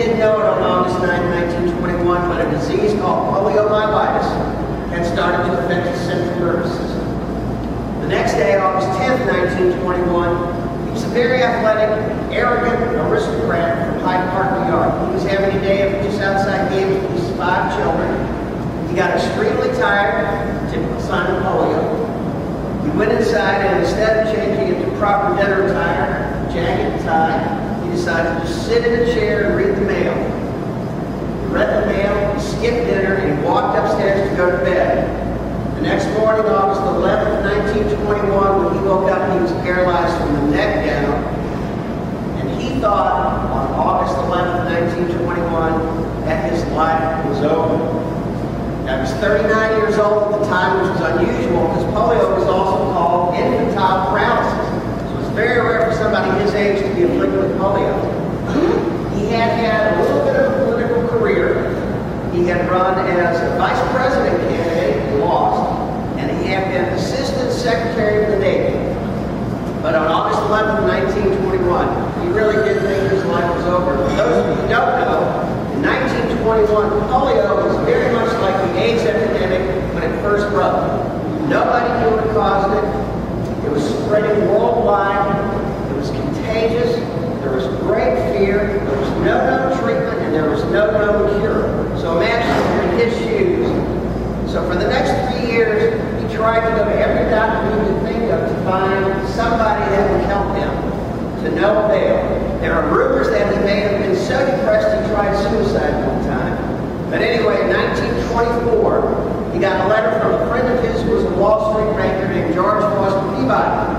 didn't know it on August 9, 1921, but a disease called poliomyelitis had started to affect his central nervous system. The next day, August 10, 1921, he was a very athletic, arrogant aristocrat from Hyde Park, New York. He was having a day of just outside games with his 5 children. He got extremely tired, typical sign of polio. He went inside, and instead of changing into proper dinner attire, jacket and tie, he decided to just sit in a chair and read the mail. He read the mail, he skipped dinner, and he walked upstairs to go to bed. The next morning, August 11, 1921, when he woke up, he was paralyzed from the neck down. And he thought on August 11, 1921, that his life was over. Now, he was 39 years old at the time, which was unusual because polio was also called infantile paralysis. So it's very rare for somebody his age to be afflicted with polio. He had had a little bit of a political career. He had run as a vice president candidate and lost, and he had been assistant secretary of the Navy. But on August 11, 1921, he really did think his life was over. For those of you who don't know, in 1921, polio was very much like the AIDS epidemic when it first broke. Nobody knew what caused it. It was spreading worldwide. It was contagious. There was great fear. There was no known treatment, and there was no known cure. So imagine you're in his shoes. So for the next 3 years, he tried to go to every doctor he could think of to find somebody that would help him. To no avail. There are rumors that he may have been so depressed he tried suicide one time. But anyway, in 1924, he got a letter from a friend of his who was a Wall Street banker named George Foster Peabody.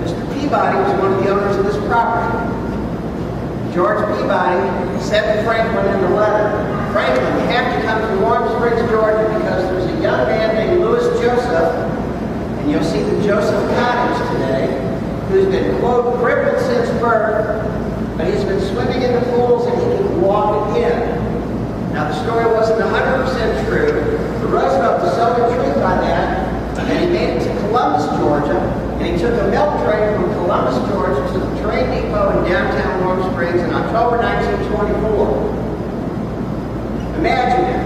Mr. Peabody was one of the owners of this property. George Peabody said to Franklin in the letter, "Franklin, you have to come to Warm Springs, Georgia, because there's a young man named Louis Joseph, and you'll see the Joseph Cottage today, who's been, quote, crippled since birth, but he's been swimming in the pools and he can walk again." Now, the story wasn't 100% true, but Roosevelt was so intrigued by that he made it to Columbus, Georgia, and he took a milk train from Columbus, Georgia to the train depot in downtown Warm Springs in October 1924. Imagine it.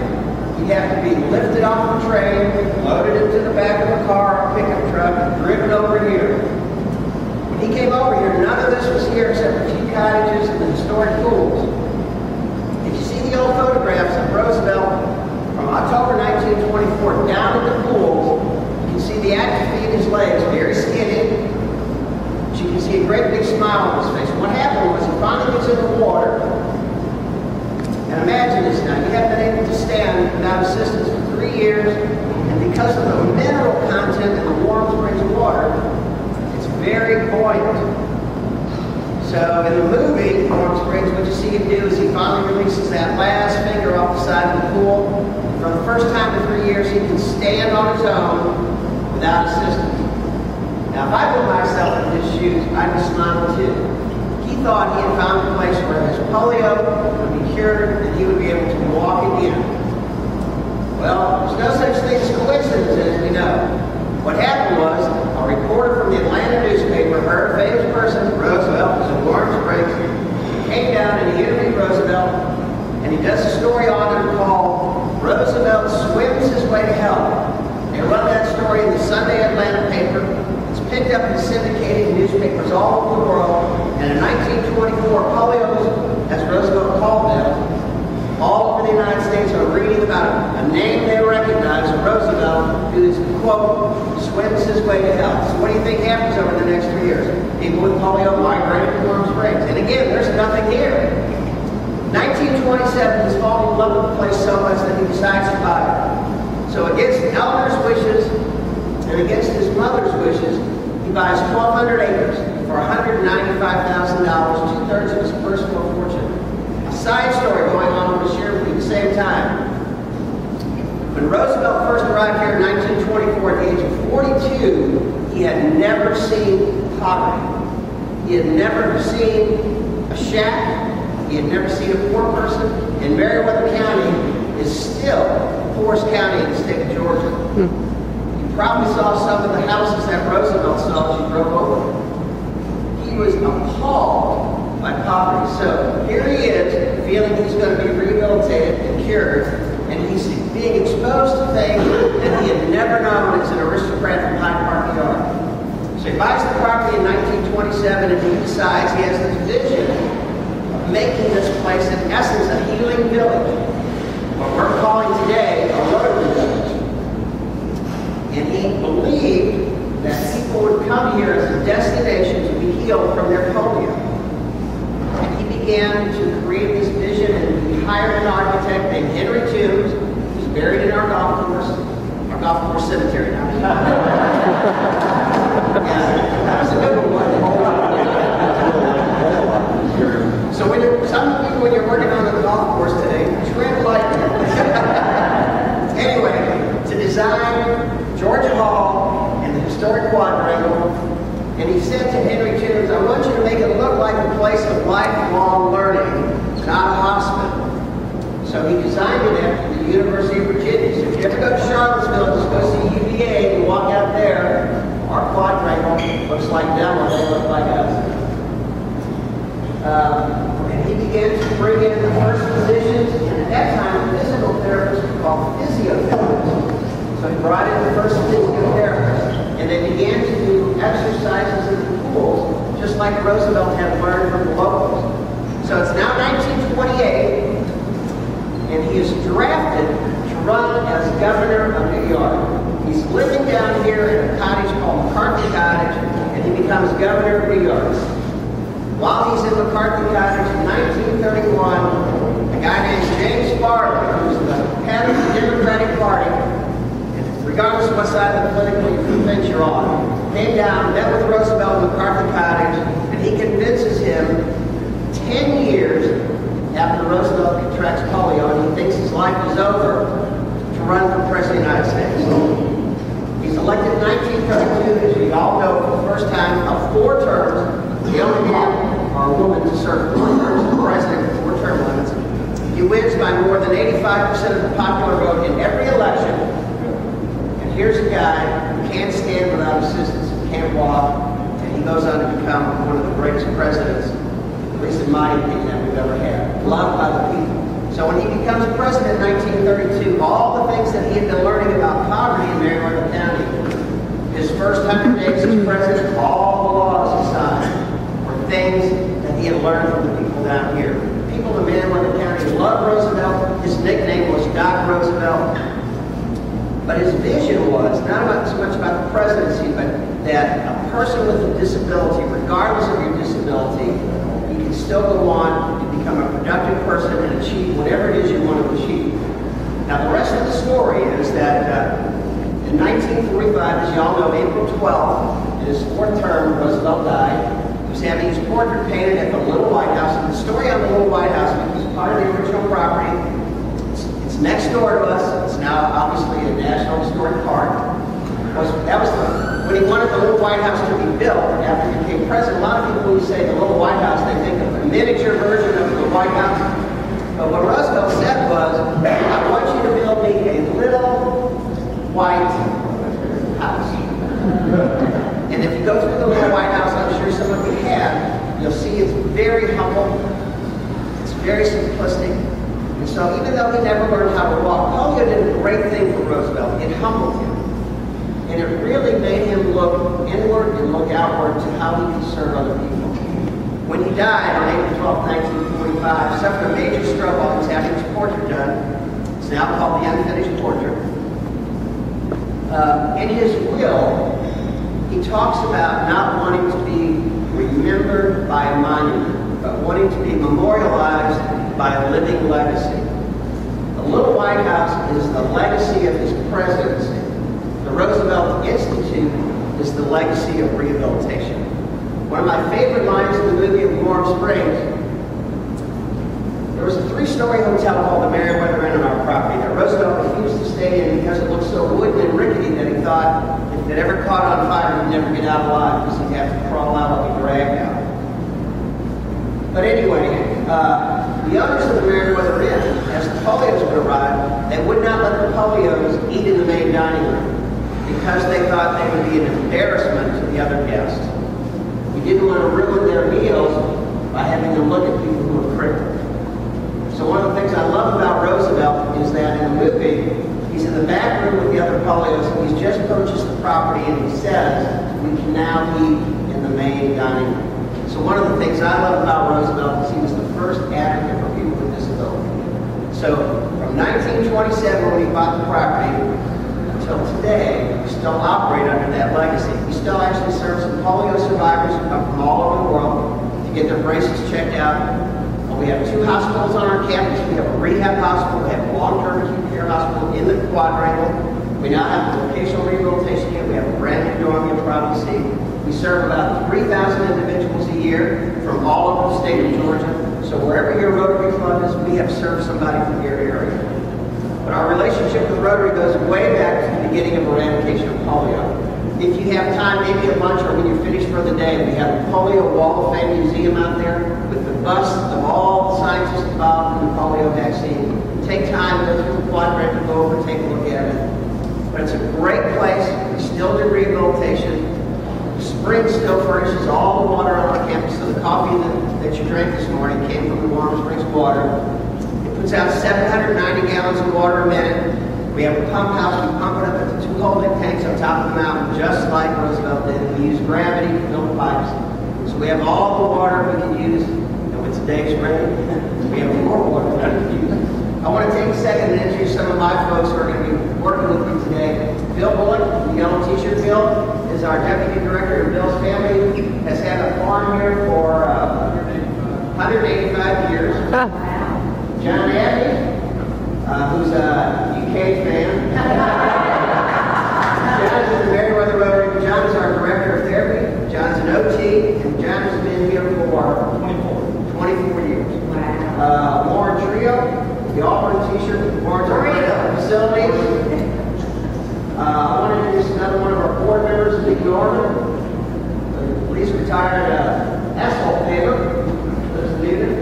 He'd have to be lifted off the train, loaded into the back of a car, a pickup truck, and driven over here. When he came over here, none of this was here except a few cottages and the historic pools. If you see the old photographs of Roosevelt from October 1924 down at the pools, you can see the atrophy in his legs, very skinny. But you can see a great big smile on his face. What happened was he finally gets in the water. And imagine this now, you haven't been able to stand without assistance for 3 years, and because of the mineral content in the Warm Springs water, very buoyant. So in the movie, Warm Springs, what you see him do is he finally releases that last finger off the side of the pool. And for the first time in 3 years, he can stand on his own without assistance. Now, if I put myself in his shoes, I'd be smiling too. He thought he had found a place where his polio would be cured and he would be able to walk again. Well, there's no such thing as coincidence, as we know. What happened was, a reporter from the Atlanta newspaper heard a famous person, Roosevelt, was in Warm Springs. He came down and he interviewed Roosevelt, and he does a story on him called Roosevelt Swims His Way to Health. They run that story in the Sunday Atlanta paper. It's picked up in syndicated newspapers all over the world, and in 1924, polio, as Roosevelt called them, all over the United States are reading about a name they recognize, Roosevelt, who is, quote, swims his way to health. So what do you think happens over the next 3 years? People with polio migrate to Warm Springs. And again, there's nothing here. 1927, he's fallen in love with the place so much that he decides to buy it. So against the elder's wishes and against his mother's wishes, he buys 1,200 acres for $195,000, 2/3 of his personal fortune. A side story going on with share with you at the same time. When Roosevelt first arrived here in 1924 at the age of 42, he had never seen poverty. He had never seen a shack. He had never seen a poor person. And Meriwether County is still the poorest county in the state of Georgia. You probably saw some of the houses that Roosevelt saw as you drove over. He was appalled by poverty. So here he is, feeling he's going to be rehabilitated and cured, and he's being exposed to things that he had never known as an aristocrat from Hyde Park Yard. So he buys the property in 1927, and he decides he has this vision of making this place, in essence, a healing village. What we're calling today a Rotary village. And he believed that people would come here as a destination to be healed from their polio. And he began to create this vision, and he hired an architect named Henry Toombs, who's buried in our golf course cemetery now. Yeah, that was a good one. So when you're working on the golf course today, tread lightly. Anyway, to design Georgia Hall and the historic quadrangle, and he said to Henry Toombs, I want you to make it look like a place of lifelong learning, not a hospital. So he designed it after the University of Virginia. So if you ever go to Charlottesville, just go see UVA and walk out there, our quadrangle looks like them or they look like us. And he began to bring in the first physicians, and at that time, physical therapists were called physiotherapists. So he brought in the first physiotherapists, and they began to do exercises in the pools, just like Roosevelt had learned from the locals. So it's now 1928, and he is drafted to run as governor of New York. He's living down here in a cottage called McCarthy Cottage, and he becomes governor of New York. While he's in McCarthy Cottage in 1931, a guy named James Farley, who's the head of the Democratic Party, regardless of what side of the political fence you're on, came down, met with Roosevelt in McCarthy Cottage, and he convinces him 10 years after Roosevelt contracts polio and he thinks his life is over, to run for president of the United States. He's elected in 1932, as you all know, for the first time of 4 terms. The only man or woman to serve 4 terms as president with 4 term limits. He wins by more than 85% of the popular vote in every election. And here's a guy who can't stand without assistance, who can't walk, and he goes on to become one of the greatest presidents, at least in my opinion, that we've ever had. Loved by the people. So when he becomes president in 1932, all the things that he had been learning about poverty in Marietta County, his first 100 days as president, all the laws he signed, things that he had learned from the people down here. People in Marietta County loved Roosevelt. His nickname was Doc Roosevelt. But his vision was not so much about the presidency, but that a person with a disability, regardless of your disability, you can still go on to become a productive person and achieve whatever it is you want to achieve. Now, the rest of the story is that in 1945, as you all know, April 12th, in his 4th term, Roosevelt died. He was having his portrait painted at the Little White House. And the story on the Little White House, which was part of the original property, it's next door to us. It's now obviously a National Historic Park. When he wanted the Little White House to be built after he became president, a lot of people who say the Little White House, they think of a miniature version of the White House. But what Roosevelt said was, I want you to build me a little white house. And if you go through the Little White House, I'm sure some of you have, you'll see it's very humble, it's very simplistic. And so even though he never learned how to walk, polio did a great thing for Roosevelt. It humbled him. And it really made him look inward and look outward to how he could serve other people. When he died on April 12, 1945, suffered a major stroke while he was having his portrait done. It's now called the Unfinished Portrait. In his will, he talks about not wanting to be remembered by a monument, but wanting to be memorialized by a living legacy. The Little White House is the legacy of his presidency. The Roosevelt Institute is the legacy of rehabilitation. One of my favorite lines in the movie of Warm Springs, there was a 3-story hotel called the Meriwether Inn on our property that Roosevelt refused to stay in because it looked so wooden and rickety that he thought if it ever caught on fire, he'd never get out alive because he'd have to crawl out or be dragged out. But anyway, the owners of the Meriwether Inn, as the Polios would arrive, they would not let the Polios eat in the main dining room because they thought they would be an embarrassment to the other guests. He didn't want to ruin their meals by having to look at people who are crippled. So one of the things I love about Roosevelt is that in the movie, he's in the back room with the other polios, and he's just purchased the property, and he says, we can now eat in the main dining room. So one of the things I love about Roosevelt is he was the first advocate for people with disability. So from 1927, when he bought the property, until today, we still operate under that legacy. We still actually serve some polio survivors who come from all over the world to get their braces checked out. We have 2 hospitals on our campus. We have a rehab hospital. We have a long-term acute care hospital in the quadrangle. We now have a vocational rehabilitation unit. We have a brand new dorm you'll probably see. We serve about 3,000 individuals a year from all over the state of Georgia. So wherever your Rotary Club is, we have served somebody from your area. But our relationship with Rotary goes way back to the beginning of eradication of polio. If you have time, maybe at lunch or when you're finished for the day, we have a Polio Wall of Fame museum out there with the busts of all the scientists involved in the polio vaccine. Take time, go through the quadrant, go over, take a look at it. But it's a great place. We still do rehabilitation. The spring still furnishes all the water on our campus, so the coffee that you drank this morning came from the Warm Springs water. It puts out 790 gallons of water a minute. We have a pump house. We pump it up at the 2 holding tanks on top of the mountain, just like Roosevelt did. We use gravity to fill the pipes. So we have all the water we can use, and with today's rain, we have more water we can use. I want to take a second and introduce some of my folks who are going to be working with me today. Bill Bullock, the yellow t-shirt Bill, is our deputy director, and Bill's family has had a farm here for 185 years. John Abney, who's a UK fan. John is in the Meriwether Rotary. John is our director of therapy. John's an OT, and John has been here for 24 years. Warren Trio, the Auburn t-shirt with Warren's our facility. I want to introduce another one of our board members, Lee Norman. Lee's retired asphalt paver. Lives in Newton.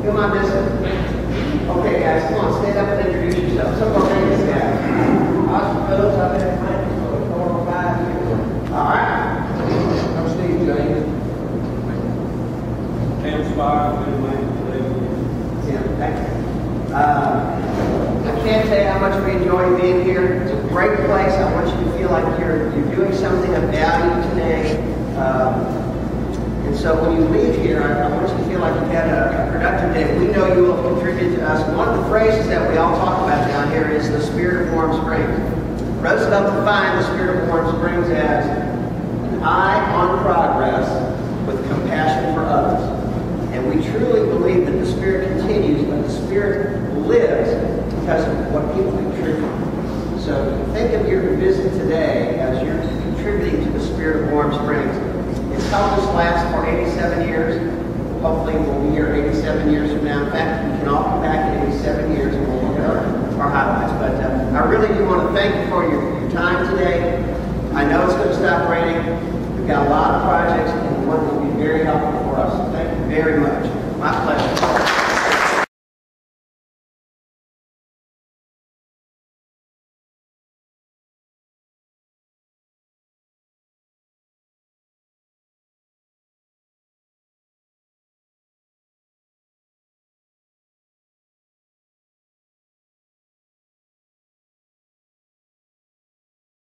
Who am I missing? Okay, guys, come on, stand up and introduce yourself. Some of our famous guys. Austin Phillips, I've been at Cottage for 4 or 5 years. All right. I'm Steve James. Tim Spire, I've been with Tim, thank you. I can't tell you how much we enjoy being here. It's a great place. I want you to feel like you're doing something of value today. And so when you leave here, I want you to feel like you've had a productive day. We know you will have contributed to us. One of the phrases that we all talk about down here is the spirit of Warm Springs. Roosevelt defined the spirit of Warm Springs as an eye on progress with compassion for others. And we truly believe that the spirit continues, but the spirit lives because of what people contribute. So think of your visit today as you're contributing to the spirit of Warm Springs. It's helped us last